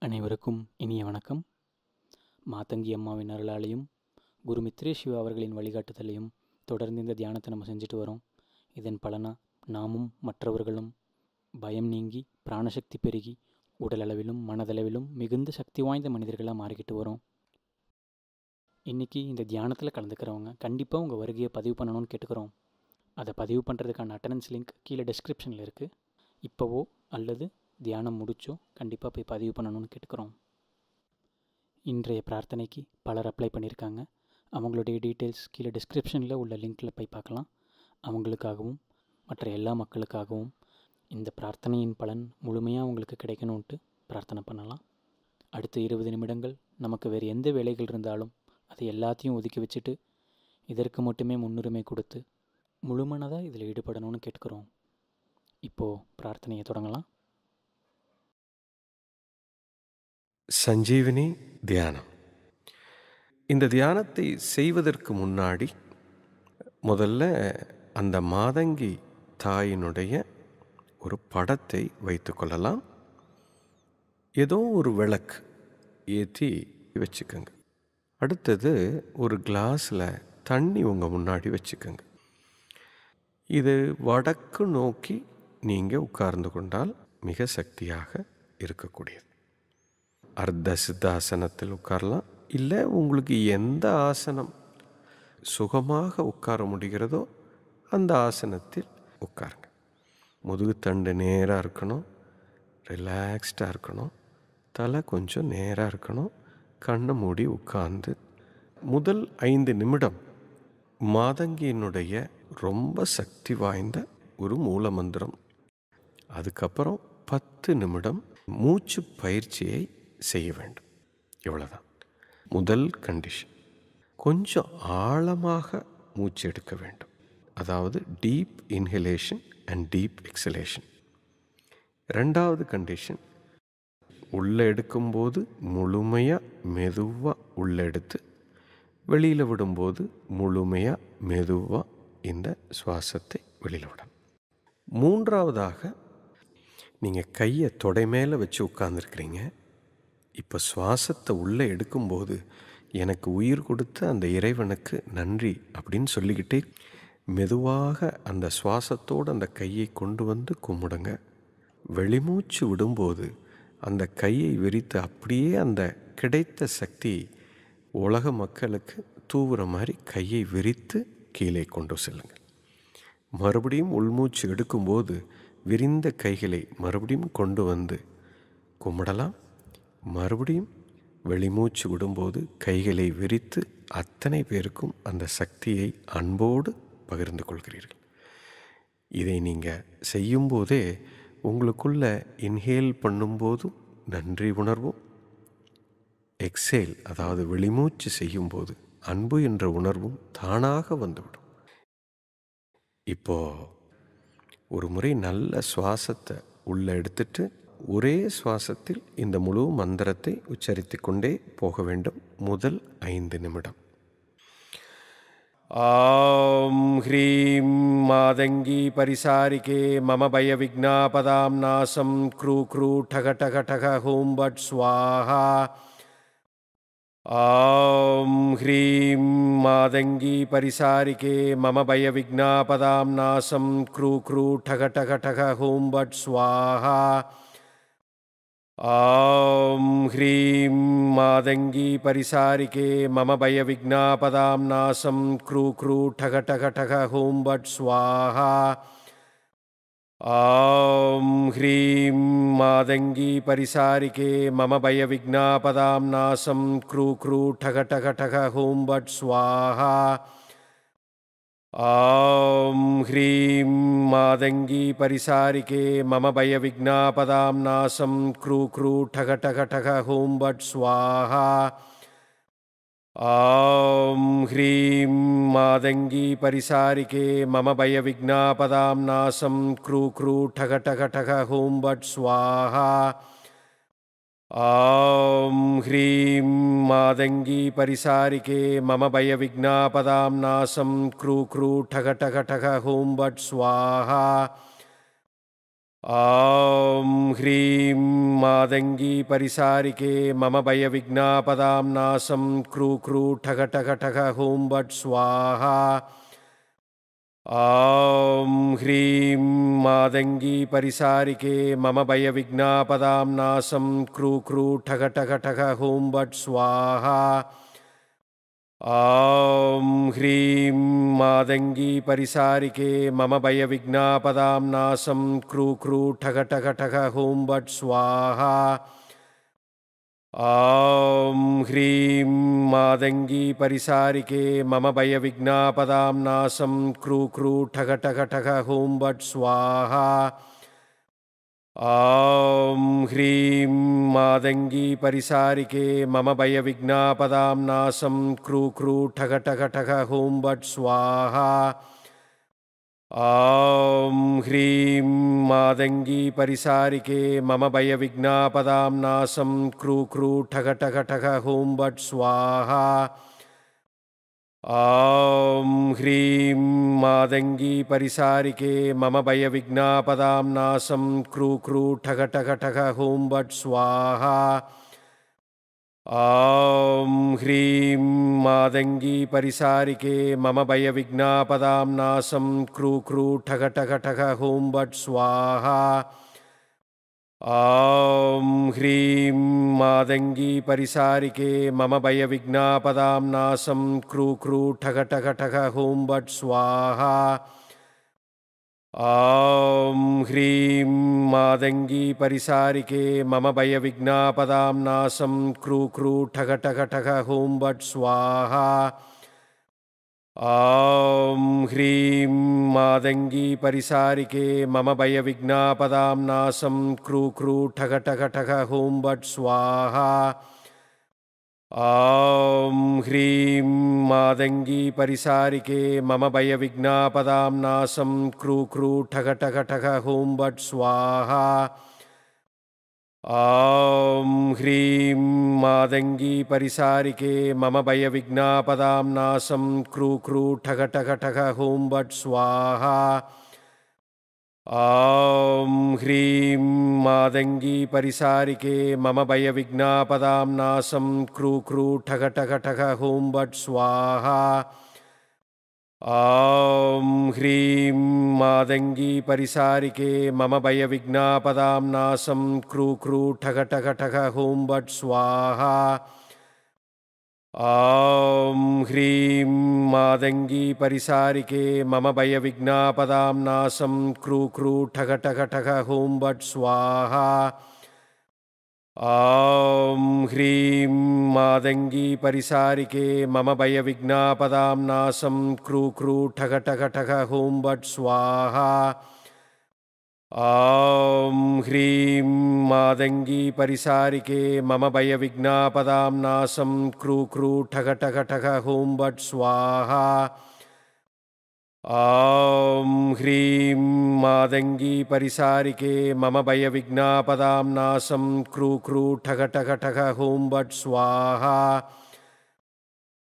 அனைவருக்கும் இனிய வணக்கம். மாதங்கி அம்மாவின் அருளாலையும் குரு மித்ரே சிவா அவர்களின் வழிகாட்டுதலையும் தொடர்ந்து இந்த தியானத்தை நம்ம செஞ்சுட்டு வரோம். இதன் பலனாக நாமும் மற்றவர்களும் பயம் நீங்கி பிராணசக்தி பெருகி உடலளவிலும் மனதளவிலும் மிகுந்த சக்தி வாய்ந்த மனிதர்களாக மாறிக்கிட்டு வரோம். இன்றைக்கி இந்த தியானத்தில் கலந்துக்கிறவங்க கண்டிப்பாக உங்கள் வருகையை பதிவு பண்ணணும்னு கேட்டுக்கிறோம். அதை பதிவு பண்ணுறதுக்கான அட்டண்டன்ஸ் லிங்க் கீழே டிஸ்கிரிப்ஷனில் இருக்குது. இப்போவோ அல்லது தியானம் முடிச்சோ கண்டிப்பாக போய் பதிவு பண்ணணும்னு கேட்டுக்கிறோம். இன்றைய பிரார்த்தனைக்கு பலர் அப்ளை பண்ணியிருக்காங்க. அவங்களுடைய டீட்டெயில்ஸ் கீழே டிஸ்கிரிப்ஷனில் உள்ள லிங்க்கில் போய் பார்க்கலாம். அவங்களுக்காகவும் மற்ற எல்லா மக்களுக்காகவும் இந்த பிரார்த்தனையின் பலன் முழுமையாக அவங்களுக்கு கிடைக்கணும்ன்ட்டு பிரார்த்தனை பண்ணலாம். அடுத்த 20 நிமிடங்கள் நமக்கு வேறு எந்த வேலைகள் இருந்தாலும் அதை எல்லாத்தையும் ஒதுக்கி வச்சுட்டு இதற்கு மட்டுமே முன்னுரிமை கொடுத்து முழுமனதாக இதில் ஈடுபடணும்னு கேட்குறோம். இப்போது பிரார்த்தனையை தொடங்கலாம். சஞ்சீவினி தியானம். இந்த தியானத்தை செய்வதற்கு முன்னாடி முதல்ல அந்த மாதங்கி தாயினுடைய ஒரு படத்தை வைத்து கொள்ளலாம். ஏதோ ஒரு விளக்கு ஏற்றி வச்சுக்கோங்க. அடுத்தது ஒரு கிளாஸில் தண்ணி உங்கள் முன்னாடி வச்சுக்கோங்க. இது வடக்கு நோக்கி நீங்கள் உட்கார்ந்து கொண்டால் மிக சக்தியாக இருக்கக்கூடியது. அர்த்த சித்தாசனத்தில் உட்காரலாம். இல்லை உங்களுக்கு எந்த ஆசனம் சுகமாக உட்கார முடிகிறதோ அந்த ஆசனத்தில் உட்காருங்க. முதுகுத்தண்டு நேராக இருக்கணும், ரிலாக்ஸ்டாக இருக்கணும், தலை கொஞ்சம் நேராக இருக்கணும். கண்ணை மூடி உட்கார்ந்து முதல் 5 நிமிடம் மாதங்கியினுடைய ரொம்ப சக்தி வாய்ந்த ஒரு மூல மந்திரம். அதுக்கப்புறம் 10 நிமிடம் மூச்சு பயிற்சியை செய்ய வேண்டும். இவ்வளோதான் முதல் கண்டிஷன். கொஞ்சம் ஆழமாக மூச்சு எடுக்க வேண்டும். அதாவது deep inhalation and deep exhalation. 2வது கண்டிஷன், உள்ளே எடுக்கும்போது முழுமையாக மெதுவாக உள்ளே எடுத்து வெளியில் விடும்போது முழுமையாக மெதுவாக இந்த சுவாசத்தை வெளியில் விடணும். 3வதாக, நீங்கள் கையை தொடை மேலே வச்சு உட்கார்ந்துருக்கிறீங்க. இப்போ சுவாசத்தை உள்ளே எடுக்கும்போது எனக்கு உயிர் கொடுத்த அந்த இறைவனுக்கு நன்றி அப்படின்னு சொல்லிக்கிட்டே மெதுவாக அந்த சுவாசத்தோடு அந்த கையை கொண்டு வந்து கும்பிடுங்க. வெளிமூச்சு விடும்போது அந்த கையை விரித்து அப்படியே அந்த கிடைத்த சக்தி உலக மக்களுக்கு தூவுற மாதிரி கையை விரித்து கீழே கொண்டு செல்லுங்கள். மறுபடியும் உள்மூச்சு எடுக்கும்போது விரிந்த கைகளை மறுபடியும் கொண்டு வந்து கும்பிடலாம். மறுபடியும் வெளிமூச்சு விடும்போது கைகளை விரித்து அத்தனை பேருக்கும் அந்த சக்தியை அன்போடு பகிர்ந்து கொள்கிறீர்கள். இதை நீங்கள் செய்யும்போதே உங்களுக்குள்ள இன்ஹேல் பண்ணும்போதும் நன்றி உணர்வும், எக்ஸேல் அதாவது வெளிமூச்சு செய்யும்போது அன்பு என்ற உணர்வும் தானாக வந்துவிடும். இப்போ ஒரு முறை நல்ல சுவாசத்தை உள்ளே எடுத்துட்டு ஒரே சுவாசத்தில் இந்த முழு மந்திரத்தை உச்சரித்து கொண்டே போக வேண்டும். முதல் 5 நிமிடம். ஆம் ஹ்ரீம் மாதங்கி பரிசாரிகே மம பய விக்னாபதாம் நாசம் க்ரூ க்ரூ டக டக டக ஹூம் பட் ஸ்வாஹா. ஆம் ஹ்ரீம் மாதங்கி பரிசாரிகே மம பய விக்னாபதாம் நாசம் க்ரூ க்ரூ டக டக டக ஹூம் பட் ஸ்வாஹா. ஆம் ஹ்ரீம் மாதங்கி பரிசாரிகே மம பய விக்னாபதாம் நாசம் க்ரூ க்ரூ டக டக டக ஹூம் பட் ஸ்வாஹா. ஆம் ஹ்ரீம் மாதங்கி பரிசாரிகே மம பய விக்னாபதாம் நாசம் க்ரூ க்ரூ டக டக டக ஹூம் பட் ஸ்வாஹா. ஆம் ஹ்ரீம் மாதங்கி பரிசாரிகே மம பய விக்னாபதாம் நாசம் க்ரூ க்ரூ டக டக டக ஹூம் பட் ஸ்வாஹா. ஆம் ஹ்ரீம் மாதங்கி பரிசாரிகே மம பய விக்னாபதாம் நாசம் க்ரூ க்ரூ டக டக டக ஹூம் பட் ஸ்வாஹா. ஆம் ஹ்ரீம் மாதங்கி பரிசாரிகே மம பய விக்னாபதாம் நாசம் க்ரூ க்ரூ டக டக டக ஹூம் பட் ஸ்வாஹா. ॐ ह्रीं मादङ्गी परिसारिके मम भयविघ्नापदां नाशं क्रू क्रू ठग ठग ठग हुं बट् स्वाहा ॐ ह्रीं मादङ्गी परिसारिके मम भयविघ्नापदां नाशं क्रू क्रू ठग ठग ठग हुं बट् स्वाहा ॐ ह्रीं मादङ्गी परिसारिके मम भयविघ्नापदां नाशं क्रू क्रू ठग ठग ठग हुं बट् स्वाहा ॐ ह्रीं मादङ्गी परिसारिके मम भयविघ्नापदां नाशं क्रू क्रू ठग ठग ठग हुं बट् स्वाहा ॐ ह्रीं मादङ्गी परिसारिके मम भयविघ्नापदां नाशं क्रू क्रू ठग ठग ठग हुं बट् स्वाहा ॐ ह्रीं मादङ्गी परिसारिके मम भयविघ्नापदां नाशं क्रू क्रू ठग ठग ठग हुं बट् स्वाहा ॐ ह्रीं मादङ्गी परिसारिके मम भयविघ्नापदां नाशं क्रू क्रू ठग ठग ठग हुं बट् स्वाहा ॐ ह्रीं मादङ्गी परिसारिके मम भयविघ्नापदां नाशं क्रू क्रू ठग ठग ठग हुं बट् स्वाहा ॐ ह्रीं मादङ्गी परिसारिके मम भयविघ्नापदां नाशं क्रू क्रू ठग ठग ठग हुं बट् स्वाहा ॐ ह्रीं मादङ्गी परिसारिके मम भयविघ्नापदां नाशं क्रू क्रू ठग ठग ठग हुं बट् स्वाहा ॐ ह्रीं मादङ्गी परिसारिके मम भयविघ्नापदां नाशं क्रू क्रू ठग ठग ठग हुं बट् स्वाहा ॐ ह्रीं मादङ्गी परिसारिके मम भयविघ्नापदां नाशं क्रू क्रू ठग ठग ठग हुं बट् स्वाहा ॐ ह्रीं मादङ्गी परिसारिके मम भयविघ्नापदां नाशं क्रू क्रू ठग ठग ठग हुं बट् स्वाहा ॐ ह्रीं मादङ्गी परिसारिके मम भयविघ्नापदां नाशं क्रू क्रू ठग ठग ठग हुं बट् स्वाहा ॐ ह्रीं मादङ्गी परिसारिके मम भयविघ्नापदां नाशं क्रू क्रू ठग ठग ठग हुं बट् स्वाहा ॐ ह्रीं मादङ्गी परिसारिके मम भयविघ्नापदां नाशं क्रू क्रू ठग ठग ठग हुं बट् स्वाहा ॐ ह्रीं मादङ्गी परिसारिके मम भयविघ्नापदां नाशं क्रू क्रू ठग ठग ठग हुं बट् स्वाहा ॐ ह्रीं मादङ्गी परिसारिके मम भयविघ्नापदां नाशं क्रू क्रू ठग ठग ठग हुं बट् स्वाहा ॐ ह्रीं मादङ्गी परिसारिके मम भयविघ्नापदां नाशं क्रू क्रू ठग ठग ठग हुं बट् स्वाहा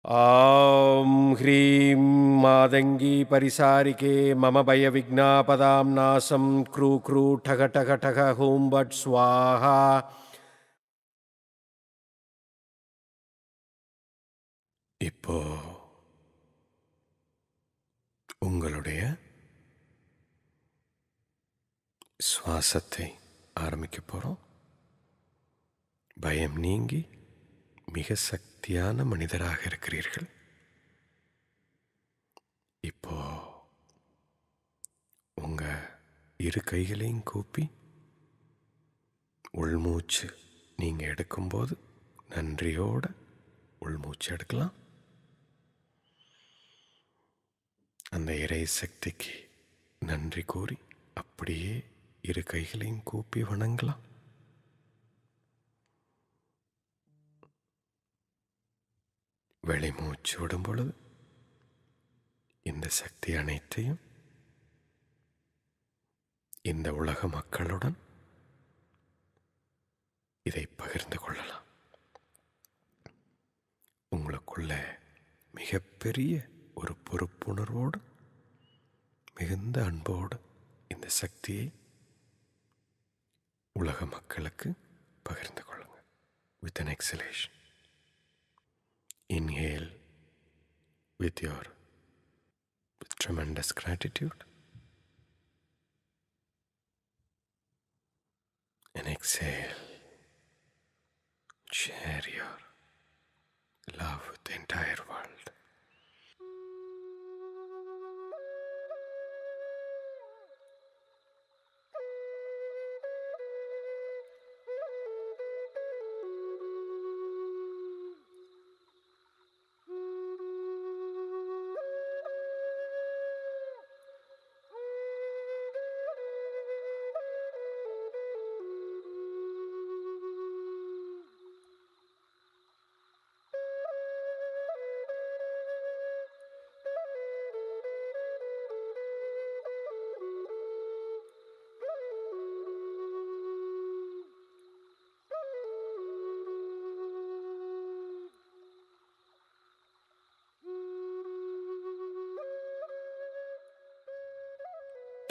ॐ ह्रीं मादङ्गी परिसारिके मम भयविघ्नापदां नाशं क्रू क्रू ठग ठग ठग हुं बट् स्वाहा இப்போ உங்களுடைய சுவாசத்தை ஆரம்பிக்க போகிறோம். பயம் நீங்கி மிக சக்தியான மனிதராக இருக்கிறீர்கள். இப்போ உங்க இரு கைகளையும் கூப்பி உள்மூச்சு நீங்க எடுக்கும்போது நன்றியோட உள்மூச்சு எடுக்கலாம். அந்த இறை சக்திக்கு நன்றி கூறி அப்படியே இரு கைகளையும் கூப்பி வணங்கலாம். வெளிமூச்சு விடும் பொழுது இந்த சக்தி அனைத்தையும் இந்த உலக மக்களுடன் இதை பகிர்ந்து கொள்ளலாம். உங்களுக்குள்ள மிகப்பெரிய ஒரு பொறுப்புணர்வோடு மிகுந்த அன்போடு இந்த சக்தியை உலக மக்களுக்கு பகிர்ந்து கொள்ளுங்கள். With an exhalation. Inhale with tremendous gratitude. And exhale. Share your love with the entire world.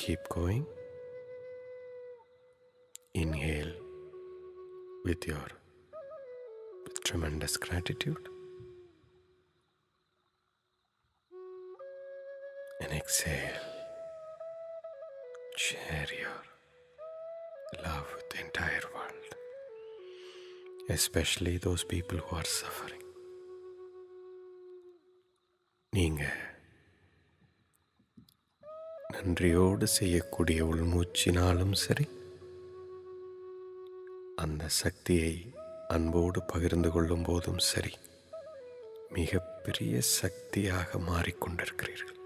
Keep going. Inhale with tremendous gratitude. And exhale. Share your love with the entire world, especially those people who are suffering. நீங்கள் நன்றியோடு செய்யக்கூடிய உள்மூச்சினாலும் சரி, அந்த சக்தியை அன்போடு பகிர்ந்து கொள்ளும் போதும் சரி, மிகப்பெரிய சக்தியாக மாறிக்கொண்டிருக்கிறீர்கள்.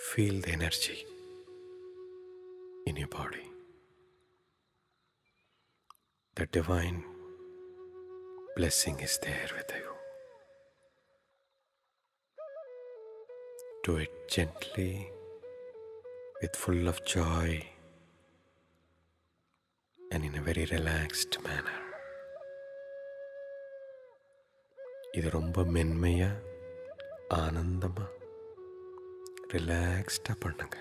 Feel the energy in your body. The divine blessing is there with you. Do it gently, with full of joy, and in a very relaxed manner. இது ரொம்ப மென்மையா, ஆனந்தமா, ரிலாக்ஸ்டா பண்ணுங்க.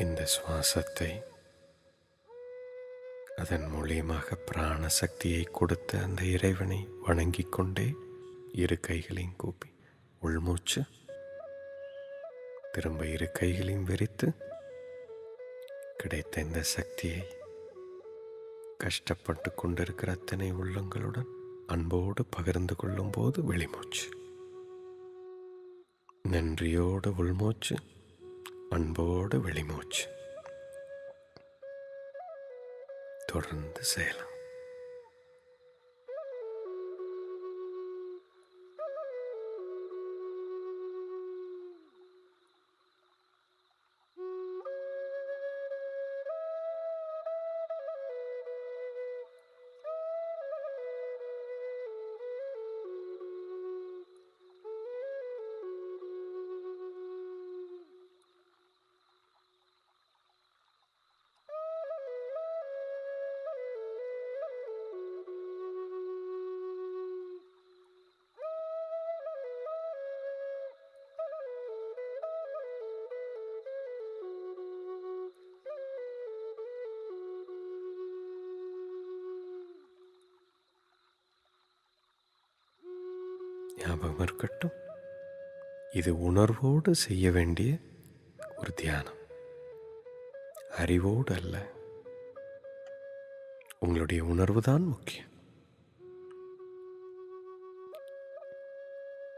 இந்த சுவாசத்தை அதன் மூலியமாக பிராண சக்தியை கொடுத்த அந்த இறைவனை வணங்கிக் கொண்டே இரு கைகளையும் கூப்பி உள்மூச்சு, திரும்ப இரு கைகளையும் விரித்து கிடைத்த இந்த சக்தியை கஷ்டப்பட்டு கொண்டிருக்கிற அத்தனை உள்ளங்களுடன் அன்போடு பகிர்ந்து கொள்ளும் போது வெளிமூச்சு. நன்றியோடு உள்மூச்சு, அன்போடு வெளிமூச்சு. தொடர்ந்து செய்யலாம். ஞாபகம் இருக்கட்டும், இது உணர்வோடு செய்ய வேண்டிய ஒரு தியானம், அறிவோடு அல்ல. உங்களுடைய உணர்வு தான் முக்கியம்.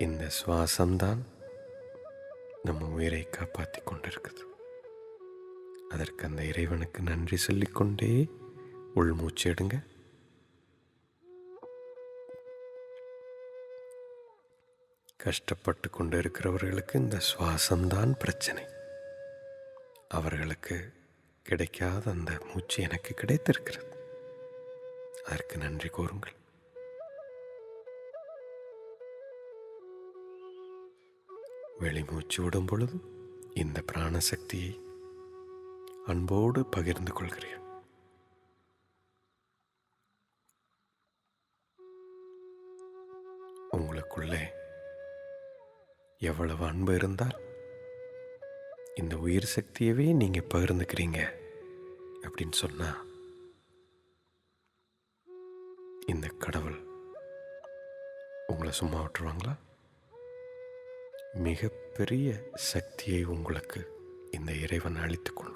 இந்த சுவாசம்தான் நம்ம உயிரை காப்பாற்றி கொண்டிருக்குது. அதற்கு அந்த இறைவனுக்கு நன்றி சொல்லிக்கொண்டே உள்மூச்சு எடுங்க. கஷ்டப்பட்டு கொண்டு இருக்கிறவர்களுக்கு இந்த சுவாசம்தான் பிரச்சனை. அவர்களுக்கு கிடைக்காத அந்த மூச்சு எனக்கு கிடைத்திருக்கிறது. அதற்கு நன்றி கூறுங்கள். வெளிமூச்சு விடும் பொழுது இந்த பிராணசக்தியை அன்போடு பகிர்ந்து கொள்கிறேன். உங்களுக்குள்ளே எவ்வளவு அன்பு இருந்தால் இந்த உயிர் சக்தியவே நீங்க பகிர்ந்துக்கிறீங்க அப்படின்னு சொன்னா, இந்த கடவுள் உங்களை சும்மா விட்டுருவாங்களா? மிகப்பெரிய சக்தியை உங்களுக்கு இந்த இறைவன் அளித்துக் கொள்வார்.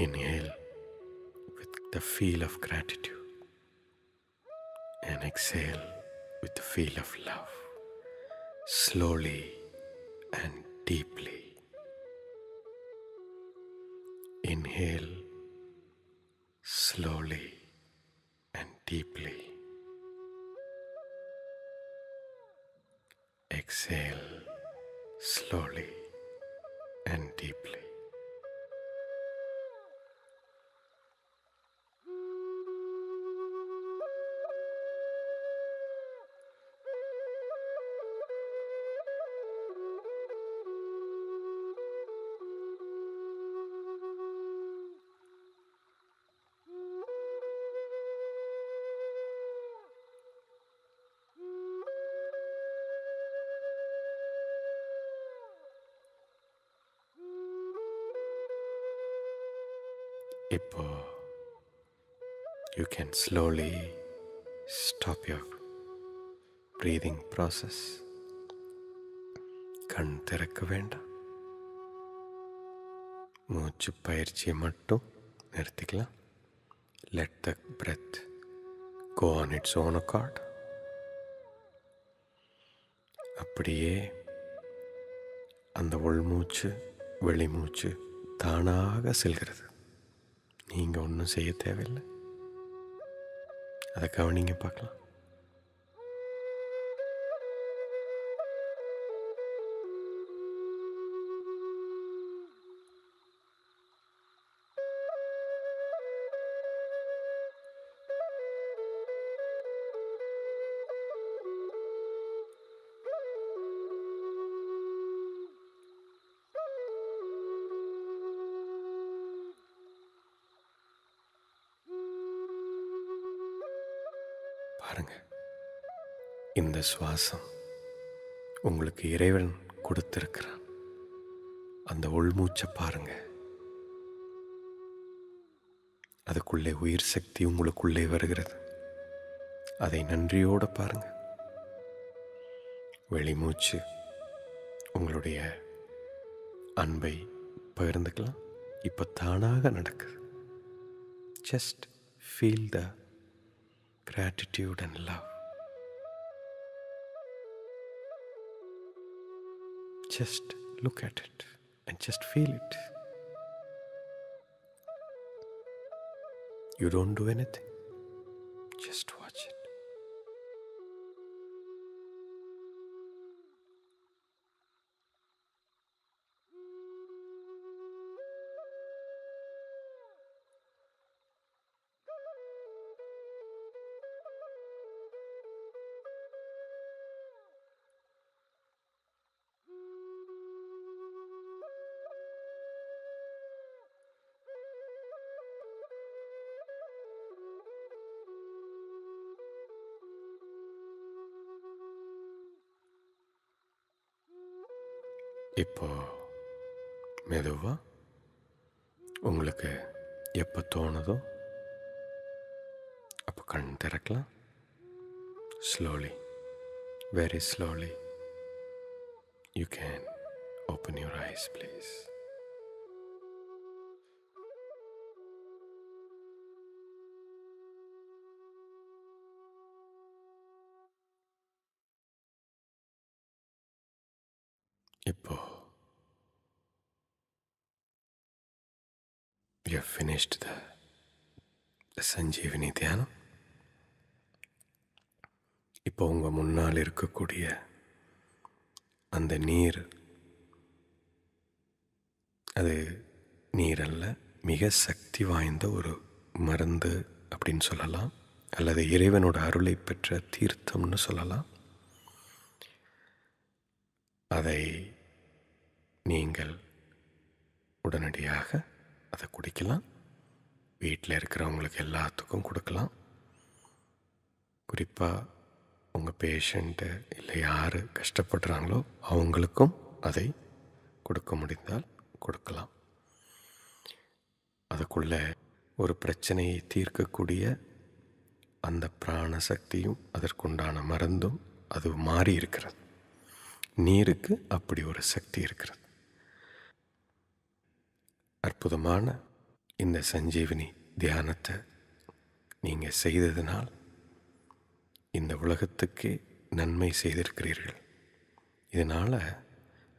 Inhale with the feel of gratitude and exhale with the feel of love, slowly and deeply. Inhale slowly and deeply. Exhale slowly and deeply. இப்போ you can slowly stop your breathing process. கண் திறக்க வேண்டாம். மூச்சு பயிற்சியை மட்டும் நிறுத்திக்கலாம். Let the breath go on its own accord. அப்படியே அந்த உள்மூச்சு வெளிமூச்சு தானாக செல்கிறது. நீங்கள் ஒன்றும் செய்ய தேவையில்லை. அதை கவனிங்க பார்க்கலாம். பாருங்க, இந்த சுவாசம் உங்களுக்கு இறைவன் கொடுத்திருக்கிறான். அந்த உள்மூச்சை பாருங்க. அதுக்குள்ளே உயிர் சக்தி உங்களுக்குள்ளே வருகிறது. அதை நன்றியோடு பாருங்க. வெளிமூச்சு உங்களுடைய அன்பை பகிர்ந்துக்கலாம். இப்போ தானாக நடக்குது. Just feel the gratitude and love. Just look at it and just feel it. You don't do anything. Just watch it. இப்போ மெதுவாக உங்களுக்கு எப்போ தோணுதோ அப்போ கண் திறக்கலாம். Slowly, very slowly, you can open your eyes, please. இப்போ you have finished the Sanjeevini தியானம். இப்போ உங்கள் முன்னால் இருக்கக்கூடிய அந்த நீர், அது நீரல்ல, மிக சக்தி வாய்ந்த ஒரு மருந்து அப்படின்னு சொல்லலாம், அல்லது இறைவனோட அருளை பெற்ற தீர்த்தம்னு சொல்லலாம். அதை நீங்கள் உடனடியாக அதை குடிக்கலாம். வீட்டில் இருக்கிறவங்களுக்கு எல்லாத்துக்கும் கொடுக்கலாம். குறிப்பாக உங்கள் பேஷண்ட்டு இல்லை யார் கஷ்டப்படுறாங்களோ அவங்களுக்கும் அதை கொடுக்க முடிந்தால் கொடுக்கலாம். அதுக்குள்ளே ஒரு பிரச்சனையை தீர்க்கக்கூடிய அந்த பிராண சக்தியும் அதற்குண்டான மருந்தும் அது மாறி இருக்கிறது. நீருக்கு அப்படி ஒரு சக்தி இருக்கிறது. அற்புதமான இந்த சஞ்சீவினி தியானத்தை நீங்கள் செய்ததினால் இந்த உலகத்துக்கே நன்மை செய்திருக்கிறீர்கள். இதனால்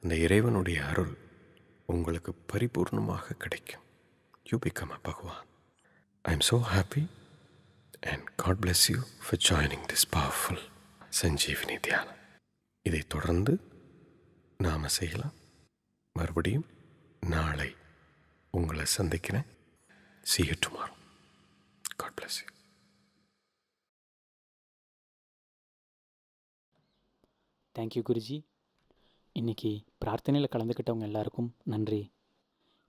அந்த இறைவனுடைய அருள் உங்களுக்கு பரிபூர்ணமாக கிடைக்கும். You become a Bhagwan. I am so happy and God bless you for joining this powerful Sanjeevani தியானம். இதை தொடர்ந்து நாம் செய்யலாம். மறுபடியும் நாளை உங்களை சந்திக்கிறேன். See you tomorrow. God bless you. Thank you Guruji. இன்றைக்கி பிரார்த்தனையில் கலந்துக்கிட்டவங்க எல்லாருக்கும் நன்றி.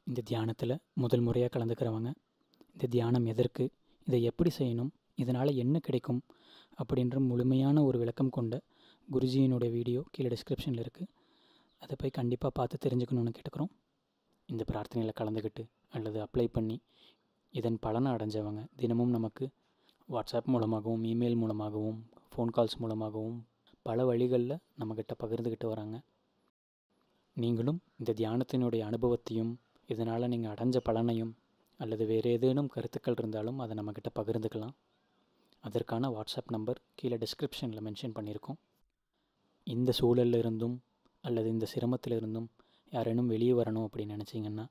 இந்த தியானத்தில் முதல் முறையாக கலந்துக்கிறவங்க, இந்த தியானம் எதற்கு, இதை எப்படி செய்யணும், இதனால் என்ன கிடைக்கும் அப்படின்ற முழுமையான ஒரு விளக்கம் கொண்ட குருஜியினுடைய வீடியோ கீழே டிஸ்கிரிப்ஷனில் இருக்குது. அதை போய் கண்டிப்பாக பார்த்து தெரிஞ்சுக்கணுன்னு கேட்டுக்கிறோம். இந்த பிரார்த்தனையில் கலந்துக்கிட்டு அல்லது அப்ளை பண்ணி இதன் பலனை அடைஞ்சவங்க தினமும் நமக்கு வாட்ஸ்அப் மூலமாகவும், இமெயில் மூலமாகவும், ஃபோன் கால்ஸ் மூலமாகவும் பல வழிகளில் நம்மக்கிட்ட பகிர்ந்துக்கிட்டு வராங்க. நீங்களும் இந்த தியானத்தினுடைய அனுபவத்தையும் இதனால் நீங்கள் அடைஞ்ச பலனையும் அல்லது வேறு ஏதேனும் கருத்துக்கள் இருந்தாலும் அதை நம்மக்கிட்ட பகிர்ந்துக்கலாம். அதற்கான வாட்ஸ்அப் நம்பர் கீழே டிஸ்கிரிப்ஷனில் மென்ஷன் பண்ணியிருக்கோம். இந்த சூழலில் இருந்தும் அல்லது இந்த சிரமத்தில் இருந்தும் யாரேனும் வெளியே வரணும் அப்படின்னு நினச்சிங்கன்னா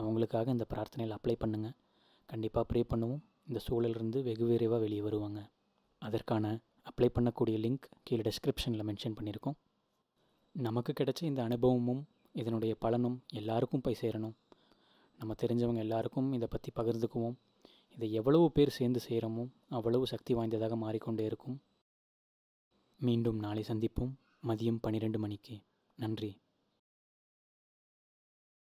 அவங்களுக்காக இந்த பிரார்த்தனையில் அப்ளை பண்ணுங்கள். கண்டிப்பாக ப்ரே பண்ணுவோம். இந்த சூழலிருந்து வெகு விரைவாக வெளியே வருவாங்க. அதற்கான அப்ளை பண்ணக்கூடிய லிங்க் கீழே டிஸ்கிரிப்ஷனில் மென்ஷன் பண்ணியிருக்கோம். நமக்கு கிடைச்ச இந்த அனுபவமும் இதனுடைய பலனும் எல்லாருக்கும் போய் சேரணும். நம்ம தெரிஞ்சவங்க எல்லாருக்கும் இதை பற்றி பகிர்ந்துக்குவோம். இதை எவ்வளவு பேர் சேர்ந்து செய்கிறோமோ அவ்வளவு சக்தி வாய்ந்ததாக மாறிக்கொண்டே இருக்கும். மீண்டும் நாளை சந்திப்போம் மதியம் 12 மணிக்கு. நன்றி.